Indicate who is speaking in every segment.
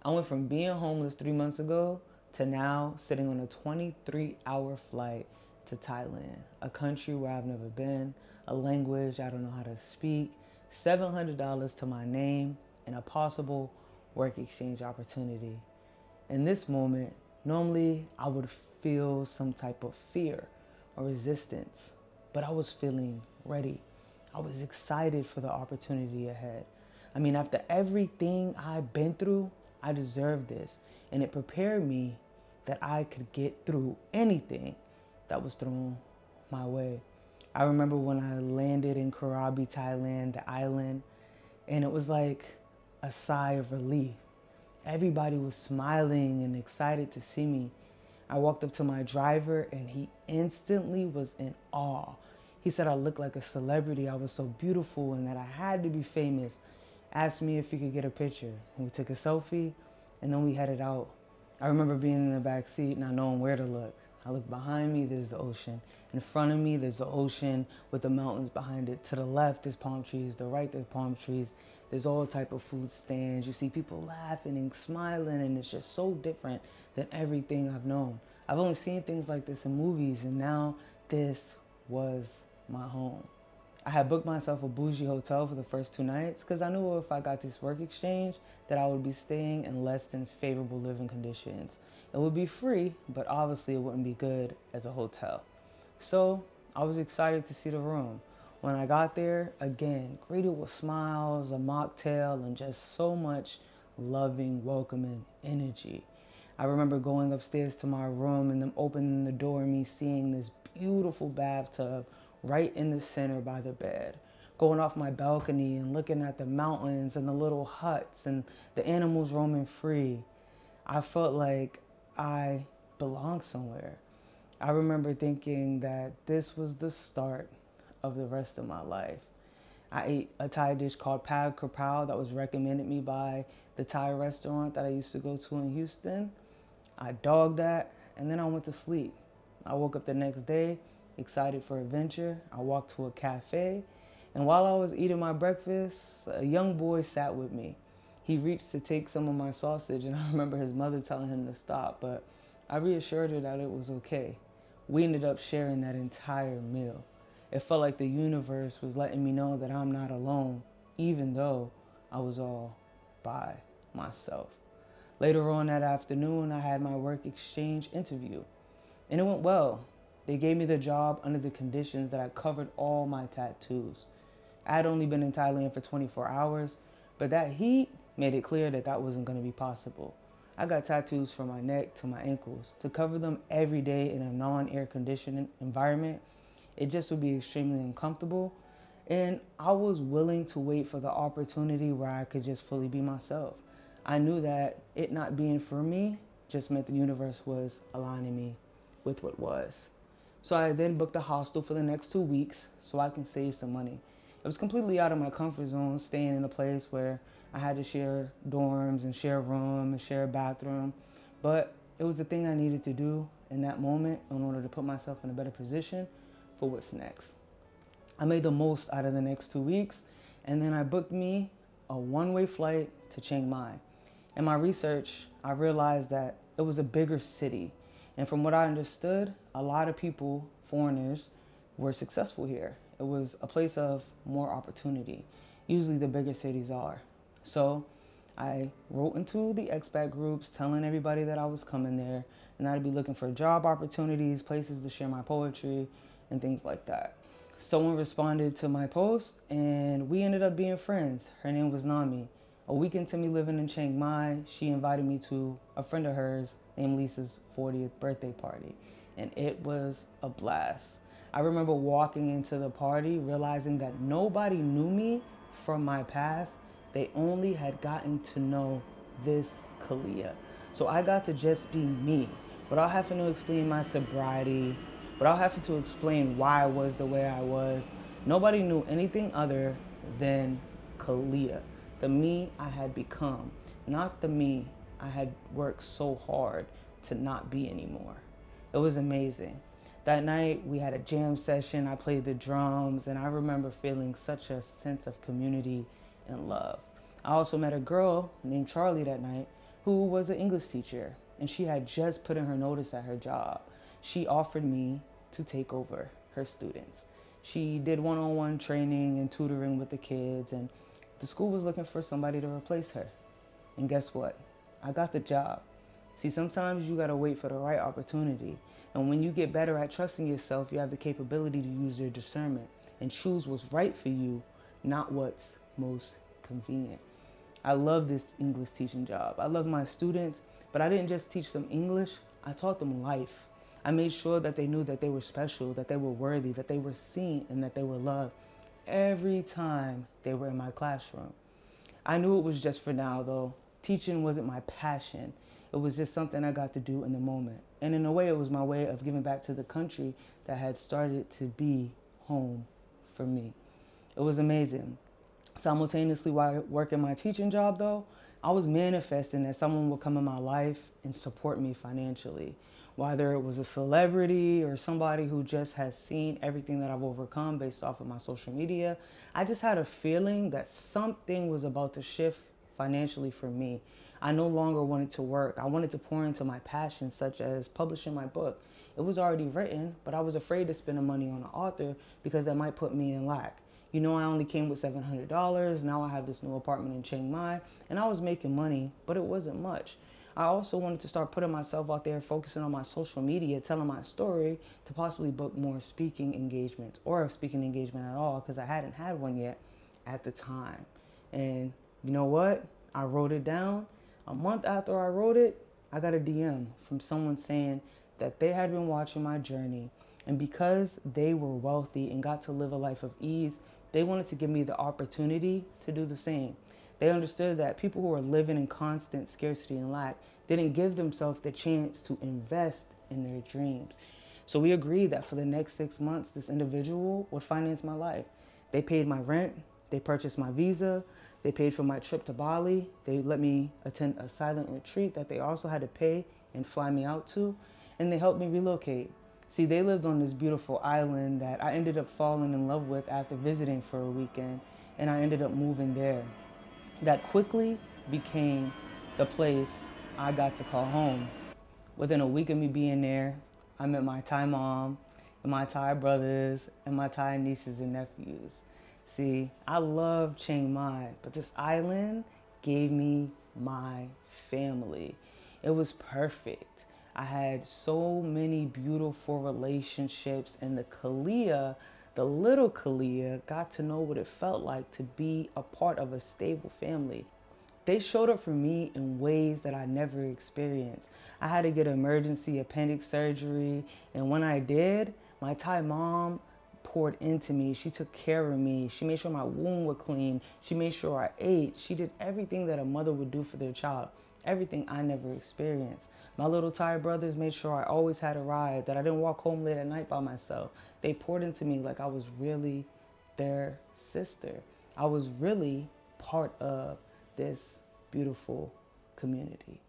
Speaker 1: I went from being homeless 3 months ago to now sitting on a 23-hour flight to Thailand, a country where I've never been, a language I don't know how to speak, $700 to my name, and a possible work exchange opportunity. In this moment, normally I would feel some type of fear or resistance, but I was feeling ready. I was excited for the opportunity ahead. I mean, after everything I've been through, I deserved this, and it prepared me that I could get through anything that was thrown my way. I remember when I landed in Krabi, Thailand, the island, and it was like a sigh of relief. Everybody was smiling and excited to see me. I walked up to my driver and he instantly was in awe. He said I looked like a celebrity, I was so beautiful and that I had to be famous. Asked me if he could get a picture. And we took a selfie and then we headed out. I remember being in the back seat not knowing where to look. I look behind me, there's the ocean. In front of me, there's the ocean with the mountains behind it. To the left, there's palm trees. To the right, there's palm trees. There's all type of food stands. You see people laughing and smiling, and it's just so different than everything I've known. I've only seen things like this in movies, and now this was my home. I had booked myself a bougie hotel for the first 2 nights because I knew if I got this work exchange that I would be staying in less than favorable living conditions. It would be free, but obviously it wouldn't be good as a hotel. So I was excited to see the room. When I got there, again, greeted with smiles, a mocktail, and just so much loving, welcoming energy. I remember going upstairs to my room and them opening the door and me seeing this beautiful bathtub right in the center by the bed. Going off my balcony and looking at the mountains and the little huts and the animals roaming free. I felt like I belonged somewhere. I remember thinking that this was the start of the rest of my life. I ate a Thai dish called Pad Krapao that was recommended me by the Thai restaurant that I used to go to in Houston. I dogged that and then I went to sleep. I woke up the next day excited for adventure. I walked to a cafe and while I was eating my breakfast, a young boy sat with me. He reached to take some of my sausage and I remember his mother telling him to stop, but I reassured her that it was okay. We ended up sharing that entire meal. It felt like the universe was letting me know that I'm not alone, even though I was all by myself. Later on that afternoon, I had my work exchange interview, and it went well. They gave me the job under the conditions that I covered all my tattoos. I had only been in Thailand for 24 hours, but that heat made it clear that that wasn't going to be possible. I got tattoos from my neck to my ankles. To cover them every day in a non-air conditioned environment, it just would be extremely uncomfortable. And I was willing to wait for the opportunity where I could just fully be myself. I knew that it not being for me just meant the universe was aligning me with what was. So I then booked a hostel for the next 2 weeks so I can save some money. It was completely out of my comfort zone, staying in a place where I had to share dorms and share a room and share a bathroom. But it was the thing I needed to do in that moment in order to put myself in a better position for what's next. I made the most out of the next 2 weeks, and then I booked me a one-way flight to Chiang Mai. In my research, I realized that it was a bigger city. And from what I understood, a lot of people, foreigners, were successful here. It was a place of more opportunity. Usually the bigger cities are. So I wrote into the expat groups telling everybody that I was coming there and I'd be looking for job opportunities, places to share my poetry, and things like that. Someone responded to my post and we ended up being friends. Her name was Nami. A week into me living in Chiang Mai, she invited me to a friend of hers named Lisa's 40th birthday party, and it was a blast. I remember walking into the party realizing that nobody knew me from my past. They only had gotten to know this Kalia. So I got to just be me without having to explain my sobriety, without having to explain why I was the way I was. Nobody knew anything other than Kalia, the me I had become, not the me I had worked so hard to not be anymore. It was amazing. That night we had a jam session, I played the drums, and I remember feeling such a sense of community and love. I also met a girl named Charlie that night. who was an English teacher, and she had just put in her notice at her job. She offered me to take over her students. She did one-on-one training and tutoring with the kids, and the school was looking for somebody to replace her. And guess what? I got the job. See, sometimes you gotta wait for the right opportunity. And when you get better at trusting yourself, you have the capability to use your discernment and choose what's right for you, not what's most convenient. I love this English teaching job. I love my students, but I didn't just teach them English, I taught them life. I made sure that they knew that they were special, that they were worthy, that they were seen, and that they were loved every time they were in my classroom. I knew it was just for now, though. Teaching wasn't my passion. It was just something I got to do in the moment. And in a way, it was my way of giving back to the country that had started to be home for me. It was amazing. Simultaneously, while working my teaching job, though, I was manifesting that someone would come in my life and support me financially. Whether it was a celebrity or somebody who just has seen everything that I've overcome based off of my social media, I just had a feeling that something was about to shift financially for me. I no longer wanted to work. I wanted to pour into my passions, such as publishing my book. It was already written, but I was afraid to spend the money on an author because that might put me in lack. You know, I only came with $700. Now I have this new apartment in Chiang Mai, and I was making money, but it wasn't much. I also wanted to start putting myself out there, focusing on my social media, telling my story to possibly book more speaking engagements or a speaking engagement at all, because I hadn't had one yet at the time. And you know what? I wrote it down. A month after I wrote it, I got a DM from someone saying that they had been watching my journey, and because they were wealthy and got to live a life of ease, they wanted to give me the opportunity to do the same. They understood that people who are living in constant scarcity and lack didn't give themselves the chance to invest in their dreams. So we agreed that for the next 6 months, this individual would finance my life. They paid my rent, they purchased my visa, they paid for my trip to Bali, they let me attend a silent retreat that they also had to pay and fly me out to, and they helped me relocate. See, they lived on this beautiful island that I ended up falling in love with after visiting for a weekend, and I ended up moving there. That quickly became the place I got to call home. Within a week of me being there, I met my Thai mom, and my Thai brothers, and my Thai nieces and nephews. See, I love Chiang Mai, but this island gave me my family. It was perfect. I had so many beautiful relationships, and the little Kalia, got to know what it felt like to be a part of a stable family. They showed up for me in ways that I never experienced. I had to get emergency appendix surgery, and when I did, my Thai mom poured into me. She took care of me. She made sure my wound was clean. She made sure I ate. She did everything that a mother would do for their child, everything I never experienced. My little Thai brothers made sure I always had a ride, that I didn't walk home late at night by myself. They poured into me like I was really their sister. I was really part of this beautiful community.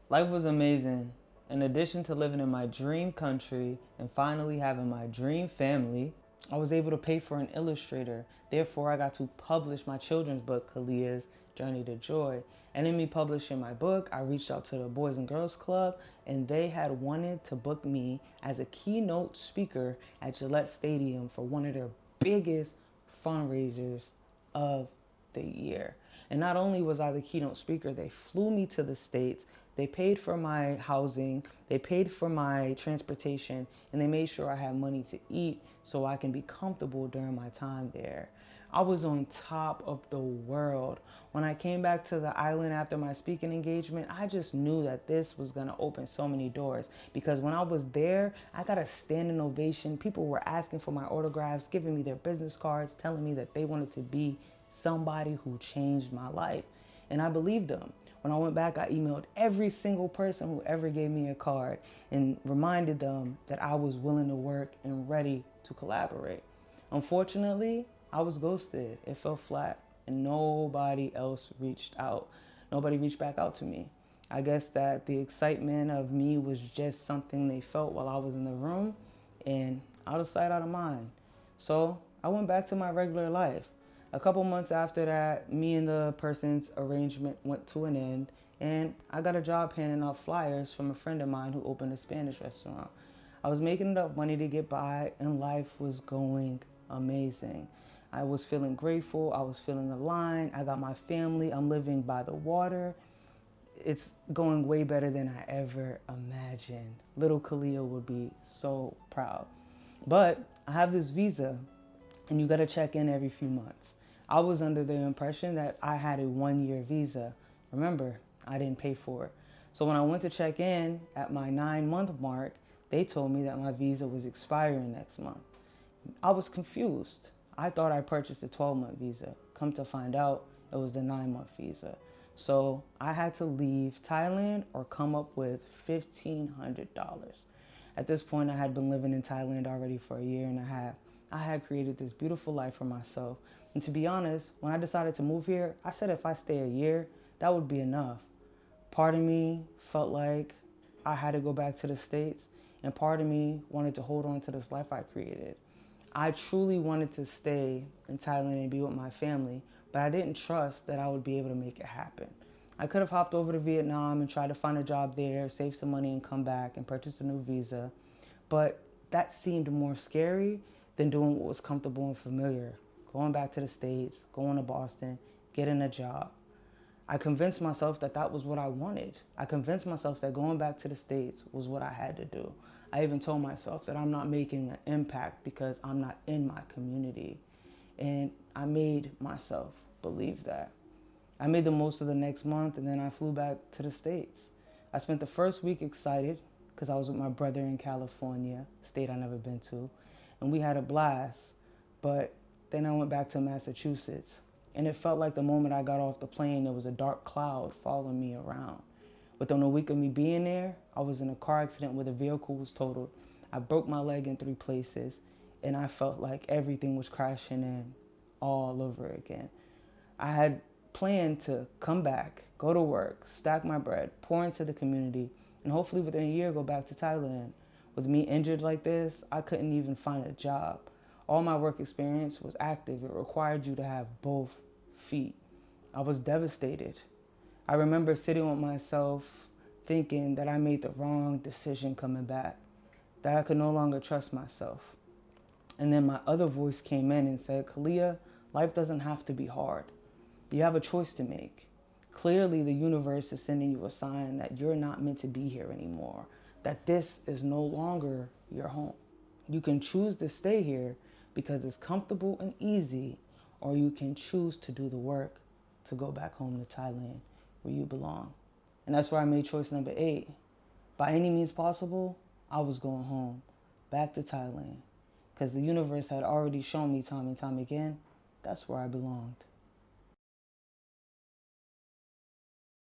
Speaker 1: Life was amazing. In addition to living in my dream country and finally having my dream family, I was able to pay for an illustrator. Therefore, I got to publish my children's book, Kalia's Journey to Joy. And in me publishing my book, I reached out to the Boys and Girls Club, and they had wanted to book me as a keynote speaker at Gillette Stadium for one of their biggest fundraisers of the year. And not only was I the keynote speaker, they flew me to the States. They paid for my housing, they paid for my transportation, and they made sure I had money to eat so I can be comfortable during my time there. I was on top of the world. When I came back to the island after my speaking engagement, I just knew that this was gonna open so many doors, because when I was there, I got a standing ovation. People were asking for my autographs, giving me their business cards, telling me that they wanted to be somebody who changed my life. And I believed them. When I went back, I emailed every single person who ever gave me a card and reminded them that I was willing to work and ready to collaborate. Unfortunately, I was ghosted. It fell flat, and nobody else reached out. Nobody reached back out to me. I guess that the excitement of me was just something they felt while I was in the room, and out of sight, out of mind. So I went back to my regular life. A couple months after that, me and the person's arrangement went to an end, and I got a job handing out flyers from a friend of mine who opened a Spanish restaurant. I was making enough money to get by, and life was going amazing. I was feeling grateful. I was feeling aligned. I got my family. I'm living by the water. It's going way better than I ever imagined. Little Kalia would be so proud. But I have this visa, and you got to check in every few months. I was under the impression that I had a 1 year visa. Remember, I didn't pay for it. So when I went to check in at my 9 month mark, they told me that my visa was expiring next month. I was confused. I thought I purchased a 12-month visa. Come to find out, it was the 9-month visa. So I had to leave Thailand or come up with $1,500. At this point, I had been living in Thailand already for a year and a half. I had created this beautiful life for myself. And to be honest, when I decided to move here, I said if I stay a year, that would be enough. Part of me felt like I had to go back to the States, and part of me wanted to hold on to this life I created. I truly wanted to stay in Thailand and be with my family, but I didn't trust that I would be able to make it happen. I could have hopped over to Vietnam and tried to find a job there, save some money and come back and purchase a new visa, but that seemed more scary than doing what was comfortable and familiar. Going back to the States, going to Boston, getting a job. I convinced myself that that was what I wanted. I convinced myself that going back to the States was what I had to do. I even told myself that I'm not making an impact because I'm not in my community. And I made myself believe that. I made the most of the next month, and then I flew back to the States. I spent the first week excited because I was with my brother in California, state I've never been to, and we had a blast. But then I went back to Massachusetts, and it felt like the moment I got off the plane, there was a dark cloud following me around. Within a week of me being there, I was in a car accident where the vehicle was totaled. I broke my leg in 3 places, and I felt like everything was crashing in all over again. I had planned to come back, go to work, stack my bread, pour into the community, and hopefully within a year go back to Thailand. With me injured like this, I couldn't even find a job. All my work experience was active. It required you to have both feet. I was devastated. I remember sitting with myself thinking that I made the wrong decision coming back, that I could no longer trust myself. And then my other voice came in and said, Kalia, life doesn't have to be hard. You have a choice to make. Clearly, the universe is sending you a sign that you're not meant to be here anymore, that this is no longer your home. You can choose to stay here because it's comfortable and easy, or you can choose to do the work to go back home to Thailand where you belong. And that's where I made choice number 8. By any means possible, I was going home, back to Thailand, because the universe had already shown me time and time again, that's where I belonged.